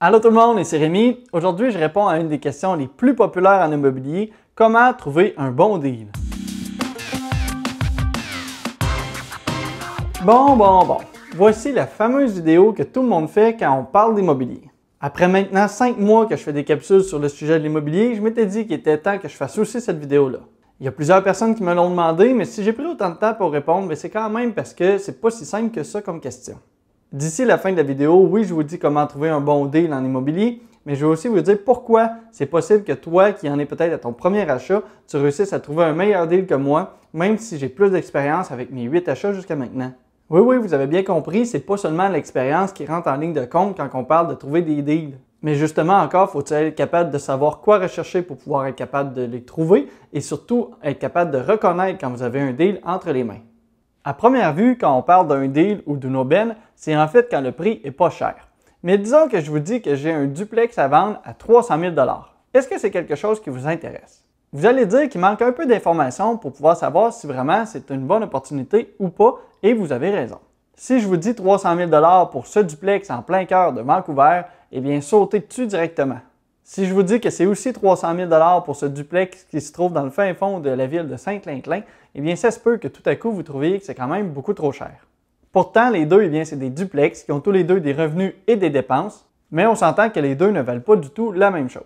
Allô tout le monde, ici Rémi. Aujourd'hui, je réponds à une des questions les plus populaires en immobilier, comment trouver un bon deal? Bon. Voici la fameuse vidéo que tout le monde fait quand on parle d'immobilier. Après maintenant 5 mois que je fais des capsules sur le sujet de l'immobilier, je m'étais dit qu'il était temps que je fasse aussi cette vidéo-là. Il y a plusieurs personnes qui me l'ont demandé, mais si j'ai pris autant de temps pour répondre, c'est quand même parce que c'est pas si simple que ça comme question. D'ici la fin de la vidéo, oui, je vous dis comment trouver un bon deal en immobilier, mais je vais aussi vous dire pourquoi c'est possible que toi, qui en es peut-être à ton premier achat, tu réussisses à trouver un meilleur deal que moi, même si j'ai plus d'expérience avec mes 8 achats jusqu'à maintenant. Oui, vous avez bien compris, c'est pas seulement l'expérience qui rentre en ligne de compte quand on parle de trouver des deals. Mais justement encore, faut-il être capable de savoir quoi rechercher pour pouvoir être capable de les trouver et surtout être capable de reconnaître quand vous avez un deal entre les mains. À première vue, quand on parle d'un deal ou d'une aubaine, c'est en fait quand le prix est pas cher. Mais disons que je vous dis que j'ai un duplex à vendre à 300 000 $. Est-ce que c'est quelque chose qui vous intéresse? Vous allez dire qu'il manque un peu d'informations pour pouvoir savoir si vraiment c'est une bonne opportunité ou pas, et vous avez raison. Si je vous dis 300 000 $ pour ce duplex en plein cœur de Vancouver, eh bien sautez dessus directement. Si je vous dis que c'est aussi 300 000 $ pour ce duplex qui se trouve dans le fin fond de la ville de Saint-Clinclin, eh bien ça se peut que tout à coup vous trouviez que c'est quand même beaucoup trop cher. Pourtant, les deux, eh bien c'est des duplex qui ont tous les deux des revenus et des dépenses, mais on s'entend que les deux ne valent pas du tout la même chose.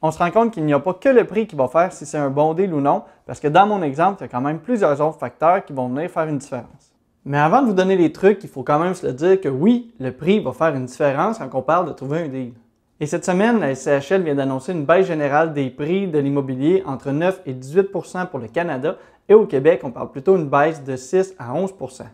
On se rend compte qu'il n'y a pas que le prix qui va faire si c'est un bon deal ou non, parce que dans mon exemple, il y a quand même plusieurs autres facteurs qui vont venir faire une différence. Mais avant de vous donner les trucs, il faut quand même se le dire que oui, le prix va faire une différence quand on parle de trouver un deal. Et cette semaine, la SCHL vient d'annoncer une baisse générale des prix de l'immobilier entre 9 et 18 % pour le Canada, et au Québec, on parle plutôt d'une baisse de 6 à 11 %.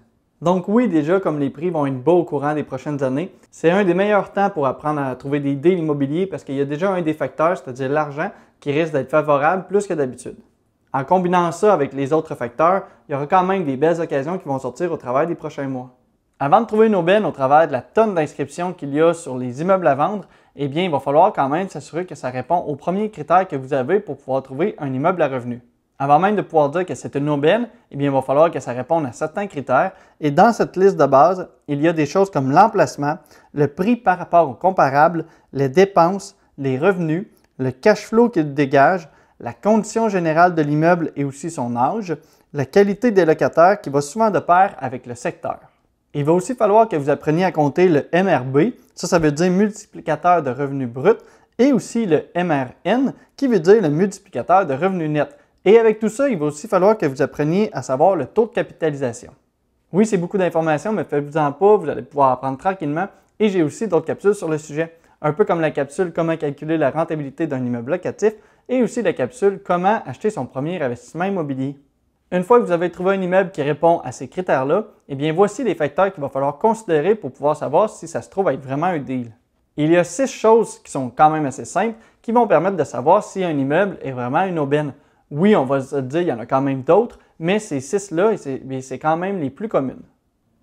Donc oui, déjà, comme les prix vont être bas au courant des prochaines années, c'est un des meilleurs temps pour apprendre à trouver des deals immobiliers parce qu'il y a déjà un des facteurs, c'est-à-dire l'argent, qui risque d'être favorable plus que d'habitude. En combinant ça avec les autres facteurs, il y aura quand même des belles occasions qui vont sortir au travers des prochains mois. Avant de trouver une aubaine au travers de la tonne d'inscriptions qu'il y a sur les immeubles à vendre, eh bien, il va falloir quand même s'assurer que ça répond aux premiers critères que vous avez pour pouvoir trouver un immeuble à revenu. Avant même de pouvoir dire que c'est une aubaine, eh bien, il va falloir que ça réponde à certains critères. Et dans cette liste de base, il y a des choses comme l'emplacement, le prix par rapport au comparable, les dépenses, les revenus, le cash flow qu'il dégage, la condition générale de l'immeuble et aussi son âge, la qualité des locataires qui va souvent de pair avec le secteur. Il va aussi falloir que vous appreniez à compter le MRB, ça veut dire multiplicateur de revenus bruts, et aussi le MRN, qui veut dire le multiplicateur de revenus nets. Et avec tout ça, il va aussi falloir que vous appreniez à savoir le taux de capitalisation. Oui, c'est beaucoup d'informations, mais faites-vous-en pas, vous allez pouvoir apprendre tranquillement. Et j'ai aussi d'autres capsules sur le sujet, un peu comme la capsule comment calculer la rentabilité d'un immeuble locatif et aussi la capsule comment acheter son premier investissement immobilier. Une fois que vous avez trouvé un immeuble qui répond à ces critères-là, eh bien voici les facteurs qu'il va falloir considérer pour pouvoir savoir si ça se trouve être vraiment un deal. Il y a 6 choses qui sont quand même assez simples qui vont permettre de savoir si un immeuble est vraiment une aubaine. Oui, on va se dire, il y en a quand même d'autres, mais ces 6-là, c'est quand même les plus communes.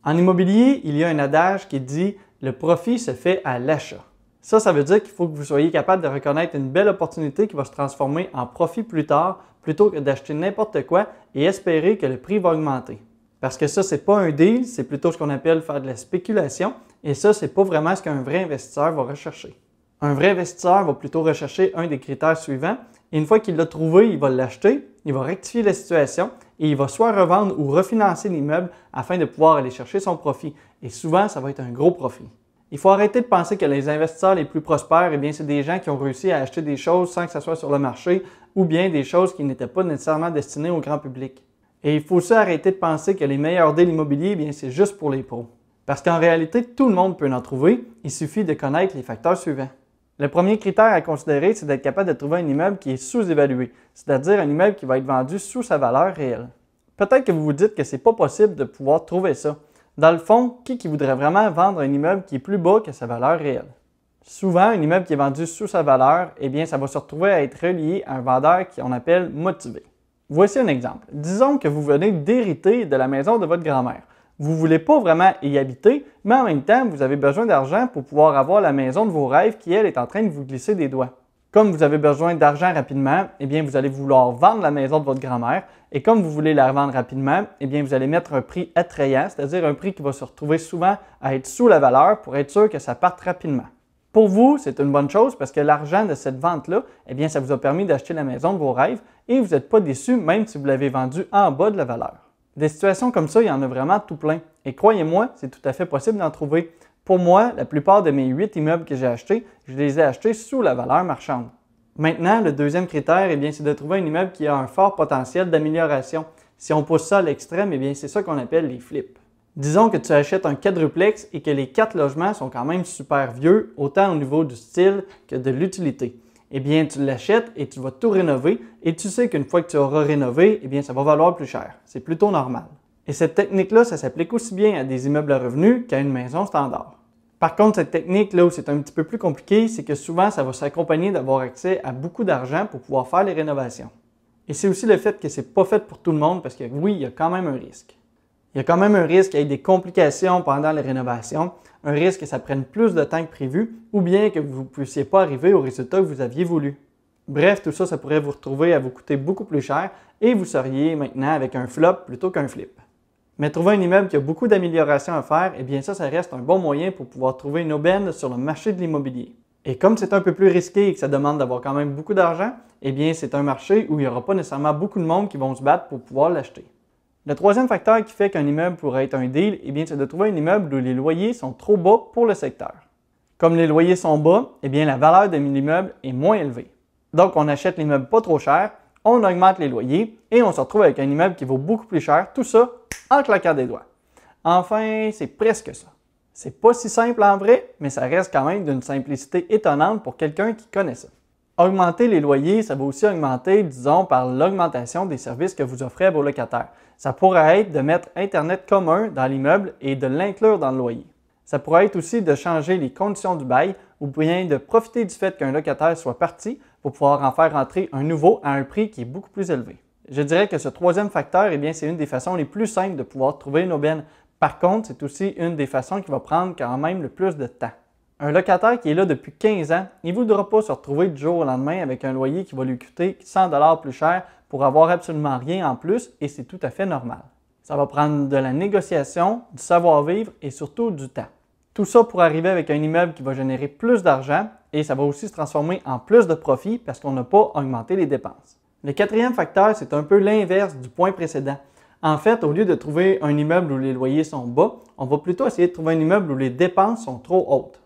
En immobilier, il y a un adage qui dit « le profit se fait à l'achat ». Ça veut dire qu'il faut que vous soyez capable de reconnaître une belle opportunité qui va se transformer en profit plus tard, plutôt que d'acheter n'importe quoi et espérer que le prix va augmenter. Parce que ça, c'est pas un deal, c'est plutôt ce qu'on appelle faire de la spéculation, et ça, c'est pas vraiment ce qu'un vrai investisseur va rechercher. Un vrai investisseur va plutôt rechercher un des critères suivants, et une fois qu'il l'a trouvé, il va l'acheter, il va rectifier la situation et il va soit revendre ou refinancer l'immeuble afin de pouvoir aller chercher son profit. Et souvent, ça va être un gros profit. Il faut arrêter de penser que les investisseurs les plus prospères, eh bien, c'est des gens qui ont réussi à acheter des choses sans que ça soit sur le marché ou bien des choses qui n'étaient pas nécessairement destinées au grand public. Et il faut aussi arrêter de penser que les meilleurs deals immobiliers, eh bien, c'est juste pour les pros. Parce qu'en réalité, tout le monde peut en trouver, il suffit de connaître les facteurs suivants. Le premier critère à considérer, c'est d'être capable de trouver un immeuble qui est sous-évalué, c'est-à-dire un immeuble qui va être vendu sous sa valeur réelle. Peut-être que vous vous dites que ce n'est pas possible de pouvoir trouver ça. Dans le fond, qui voudrait vraiment vendre un immeuble qui est plus bas que sa valeur réelle? Souvent, un immeuble qui est vendu sous sa valeur, eh bien, ça va se retrouver à être relié à un vendeur qu'on appelle motivé. Voici un exemple. Disons que vous venez d'hériter de la maison de votre grand-mère. Vous ne voulez pas vraiment y habiter, mais en même temps, vous avez besoin d'argent pour pouvoir avoir la maison de vos rêves qui, elle, est en train de vous glisser des doigts. Comme vous avez besoin d'argent rapidement, eh bien, vous allez vouloir vendre la maison de votre grand-mère. Et comme vous voulez la revendre rapidement, eh bien, vous allez mettre un prix attrayant, c'est-à-dire un prix qui va se retrouver souvent à être sous la valeur pour être sûr que ça parte rapidement. Pour vous, c'est une bonne chose parce que l'argent de cette vente-là, eh bien, ça vous a permis d'acheter la maison de vos rêves et vous n'êtes pas déçu même si vous l'avez vendue en bas de la valeur. Des situations comme ça, il y en a vraiment tout plein. Et croyez-moi, c'est tout à fait possible d'en trouver. Pour moi, la plupart de mes 8 immeubles que j'ai achetés, je les ai achetés sous la valeur marchande. Maintenant, le deuxième critère, eh bien, c'est de trouver un immeuble qui a un fort potentiel d'amélioration. Si on pousse ça à l'extrême, eh bien, c'est ça qu'on appelle les flips. Disons que tu achètes un quadruplex et que les 4 logements sont quand même super vieux, autant au niveau du style que de l'utilité. Eh bien, tu l'achètes et tu vas tout rénover et tu sais qu'une fois que tu auras rénové, eh bien, ça va valoir plus cher. C'est plutôt normal. Et cette technique-là, ça s'applique aussi bien à des immeubles à revenus qu'à une maison standard. Par contre, cette technique, là où c'est un petit peu plus compliqué, c'est que souvent, ça va s'accompagner d'avoir accès à beaucoup d'argent pour pouvoir faire les rénovations. Et c'est aussi le fait que c'est pas fait pour tout le monde parce que oui, il y a quand même un risque. Il y a quand même un risque qu'il y ait des complications pendant les rénovations, un risque que ça prenne plus de temps que prévu ou bien que vous ne puissiez pas arriver au résultat que vous aviez voulu. Bref, tout ça, ça pourrait vous retrouver à vous coûter beaucoup plus cher et vous seriez maintenant avec un flop plutôt qu'un flip. Mais trouver un immeuble qui a beaucoup d'améliorations à faire, eh bien ça reste un bon moyen pour pouvoir trouver une aubaine sur le marché de l'immobilier. Et comme c'est un peu plus risqué et que ça demande d'avoir quand même beaucoup d'argent, eh bien c'est un marché où il n'y aura pas nécessairement beaucoup de monde qui vont se battre pour pouvoir l'acheter. Le troisième facteur qui fait qu'un immeuble pourrait être un deal, eh bien c'est de trouver un immeuble où les loyers sont trop bas pour le secteur. Comme les loyers sont bas, eh bien la valeur de l'immeuble est moins élevée. Donc on achète l'immeuble pas trop cher, on augmente les loyers et on se retrouve avec un immeuble qui vaut beaucoup plus cher, tout ça en claquant des doigts. Enfin, c'est presque ça. C'est pas si simple en vrai, mais ça reste quand même d'une simplicité étonnante pour quelqu'un qui connaît ça. Augmenter les loyers, ça va aussi augmenter, disons, par l'augmentation des services que vous offrez à vos locataires. Ça pourrait être de mettre Internet commun dans l'immeuble et de l'inclure dans le loyer. Ça pourrait être aussi de changer les conditions du bail ou bien de profiter du fait qu'un locataire soit parti pour pouvoir en faire rentrer un nouveau à un prix qui est beaucoup plus élevé. Je dirais que ce troisième facteur, eh bien, c'est une des façons les plus simples de pouvoir trouver une aubaine. Par contre, c'est aussi une des façons qui va prendre quand même le plus de temps. Un locataire qui est là depuis 15 ans, il ne voudra pas se retrouver du jour au lendemain avec un loyer qui va lui coûter 100 $ plus cher pour avoir absolument rien en plus et c'est tout à fait normal. Ça va prendre de la négociation, du savoir-vivre et surtout du temps. Tout ça pour arriver avec un immeuble qui va générer plus d'argent et ça va aussi se transformer en plus de profit parce qu'on n'a pas augmenté les dépenses. Le quatrième facteur, c'est un peu l'inverse du point précédent. En fait, au lieu de trouver un immeuble où les loyers sont bas, on va plutôt essayer de trouver un immeuble où les dépenses sont trop hautes.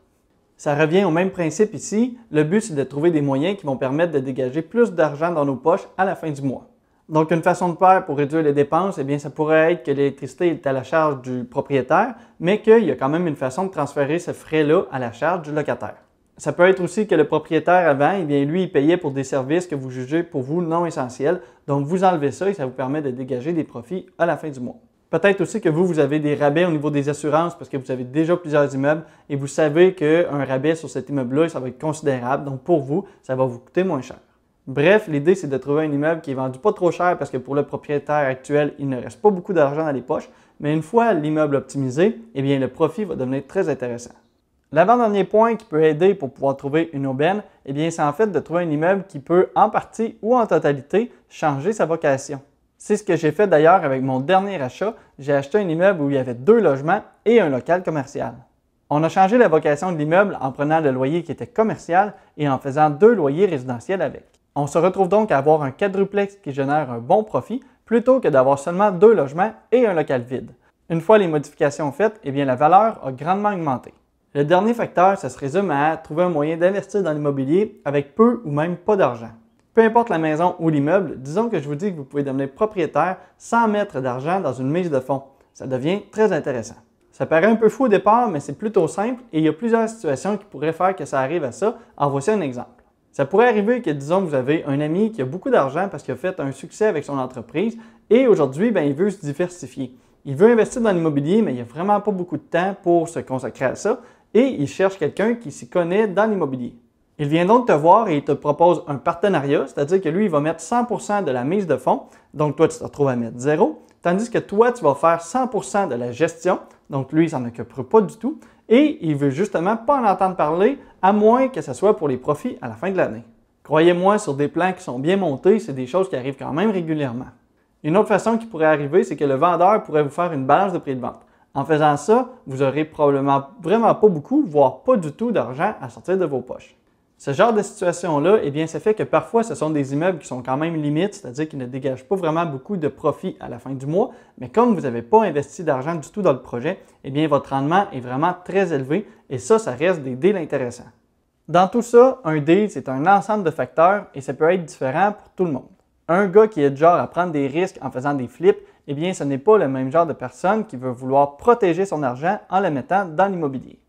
Ça revient au même principe ici. Le but, c'est de trouver des moyens qui vont permettre de dégager plus d'argent dans nos poches à la fin du mois. Donc, une façon de faire pour réduire les dépenses, eh bien, ça pourrait être que l'électricité est à la charge du propriétaire, mais qu'il y a quand même une façon de transférer ce frais-là à la charge du locataire. Ça peut être aussi que le propriétaire avant, eh bien, lui, il payait pour des services que vous jugez pour vous non essentiels. Donc, vous enlevez ça et ça vous permet de dégager des profits à la fin du mois. Peut-être aussi que vous avez des rabais au niveau des assurances parce que vous avez déjà plusieurs immeubles et vous savez qu'un rabais sur cet immeuble-là, ça va être considérable. Donc, pour vous, ça va vous coûter moins cher. Bref, l'idée, c'est de trouver un immeuble qui est vendu pas trop cher parce que pour le propriétaire actuel, il ne reste pas beaucoup d'argent dans les poches. Mais une fois l'immeuble optimisé, eh bien, le profit va devenir très intéressant. L'avant-dernier point qui peut aider pour pouvoir trouver une aubaine, eh bien, c'est en fait de trouver un immeuble qui peut, en partie ou en totalité, changer sa vocation. C'est ce que j'ai fait d'ailleurs avec mon dernier achat. J'ai acheté un immeuble où il y avait 2 logements et un local commercial. On a changé la vocation de l'immeuble en prenant le loyer qui était commercial et en faisant 2 loyers résidentiels avec. On se retrouve donc à avoir un quadruplex qui génère un bon profit plutôt que d'avoir seulement 2 logements et un local vide. Une fois les modifications faites, eh bien, la valeur a grandement augmenté. Le dernier facteur, ça se résume à trouver un moyen d'investir dans l'immobilier avec peu ou même pas d'argent. Peu importe la maison ou l'immeuble, disons que je vous dis que vous pouvez devenir propriétaire sans mettre d'argent dans une mise de fonds. Ça devient très intéressant. Ça paraît un peu fou au départ, mais c'est plutôt simple et il y a plusieurs situations qui pourraient faire que ça arrive à ça. En voici un exemple. Ça pourrait arriver que, disons, vous avez un ami qui a beaucoup d'argent parce qu'il a fait un succès avec son entreprise et aujourd'hui, il veut se diversifier. Il veut investir dans l'immobilier, mais il n'a vraiment pas beaucoup de temps pour se consacrer à ça et il cherche quelqu'un qui s'y connaît dans l'immobilier. Il vient donc te voir et il te propose un partenariat, c'est-à-dire que lui, il va mettre 100% de la mise de fonds, donc toi, tu te retrouves à mettre 0, tandis que toi, tu vas faire 100% de la gestion, donc lui, il s'en occupera pas du tout, et il veut justement pas en entendre parler, à moins que ce soit pour les profits à la fin de l'année. Croyez-moi, sur des plans qui sont bien montés, c'est des choses qui arrivent quand même régulièrement. Une autre façon qui pourrait arriver, c'est que le vendeur pourrait vous faire une balance de prix de vente. En faisant ça, vous aurez probablement vraiment pas beaucoup, voire pas du tout d'argent à sortir de vos poches. Ce genre de situation-là, eh bien, ça fait que parfois, ce sont des immeubles qui sont quand même limites, c'est-à-dire qu'ils ne dégagent pas vraiment beaucoup de profit à la fin du mois, mais comme vous n'avez pas investi d'argent du tout dans le projet, eh bien, votre rendement est vraiment très élevé et ça reste des deals intéressants. Dans tout ça, un deal, c'est un ensemble de facteurs et ça peut être différent pour tout le monde. Un gars qui est du genre à prendre des risques en faisant des flips, eh bien, ce n'est pas le même genre de personne qui veut vouloir protéger son argent en le mettant dans l'immobilier.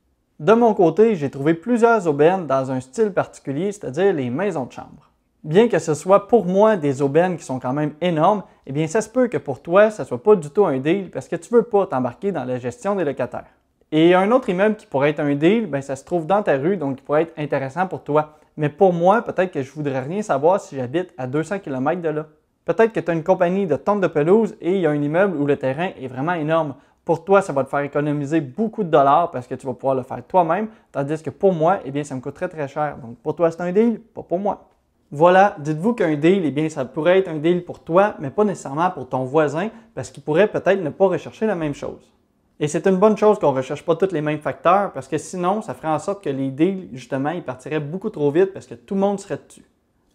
De mon côté, j'ai trouvé plusieurs aubaines dans un style particulier, c'est-à-dire les maisons de chambre. Bien que ce soit pour moi des aubaines qui sont quand même énormes, eh bien, ça se peut que pour toi, ça ne soit pas du tout un deal parce que tu ne veux pas t'embarquer dans la gestion des locataires. Et un autre immeuble qui pourrait être un deal, bien, ça se trouve dans ta rue, donc il pourrait être intéressant pour toi. Mais pour moi, peut-être que je ne voudrais rien savoir si j'habite à 200 km de là. Peut-être que tu as une compagnie de tonnes de pelouse et il y a un immeuble où le terrain est vraiment énorme. Pour toi, ça va te faire économiser beaucoup de dollars parce que tu vas pouvoir le faire toi-même, tandis que pour moi, eh bien, ça me coûterait très cher. Donc pour toi, c'est un deal, pas pour moi. Voilà, dites-vous qu'un deal, eh bien, ça pourrait être un deal pour toi, mais pas nécessairement pour ton voisin parce qu'il pourrait peut-être ne pas rechercher la même chose. Et c'est une bonne chose qu'on ne recherche pas tous les mêmes facteurs parce que sinon, ça ferait en sorte que les deals, justement, ils partiraient beaucoup trop vite parce que tout le monde serait dessus.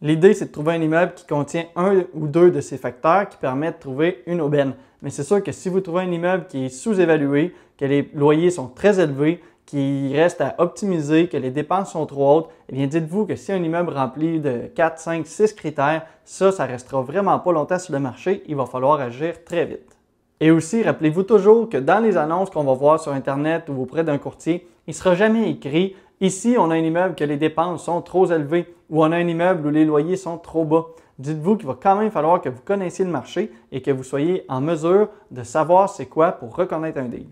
L'idée, c'est de trouver un immeuble qui contient un ou deux de ces facteurs qui permettent de trouver une aubaine. Mais c'est sûr que si vous trouvez un immeuble qui est sous-évalué, que les loyers sont très élevés, qu'il reste à optimiser, que les dépenses sont trop hautes, eh bien dites-vous que si un immeuble remplit de 4, 5, 6 critères, ça restera vraiment pas longtemps sur le marché, il va falloir agir très vite. Et aussi, rappelez-vous toujours que dans les annonces qu'on va voir sur Internet ou auprès d'un courtier, il ne sera jamais écrit « Ici, on a un immeuble que les dépenses sont trop élevées » ou « On a un immeuble où les loyers sont trop bas ». Dites-vous qu'il va quand même falloir que vous connaissiez le marché et que vous soyez en mesure de savoir c'est quoi pour reconnaître un deal.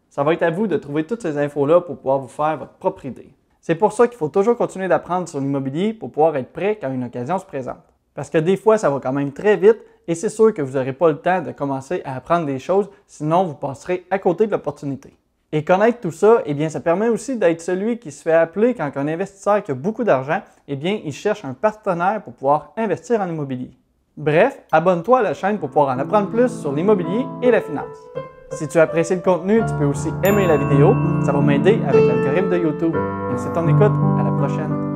Ça va être à vous de trouver toutes ces infos-là pour pouvoir vous faire votre propre idée. C'est pour ça qu'il faut toujours continuer d'apprendre sur l'immobilier pour pouvoir être prêt quand une occasion se présente. Parce que des fois, ça va quand même très vite et c'est sûr que vous n'aurez pas le temps de commencer à apprendre des choses, sinon vous passerez à côté de l'opportunité. Et connaître tout ça, eh bien, ça permet aussi d'être celui qui se fait appeler quand un investisseur qui a beaucoup d'argent, eh bien, il cherche un partenaire pour pouvoir investir en immobilier. Bref, abonne-toi à la chaîne pour pouvoir en apprendre plus sur l'immobilier et la finance. Si tu apprécies le contenu, tu peux aussi aimer la vidéo, ça va m'aider avec l'algorithme de YouTube. Merci de ton écoute, à la prochaine.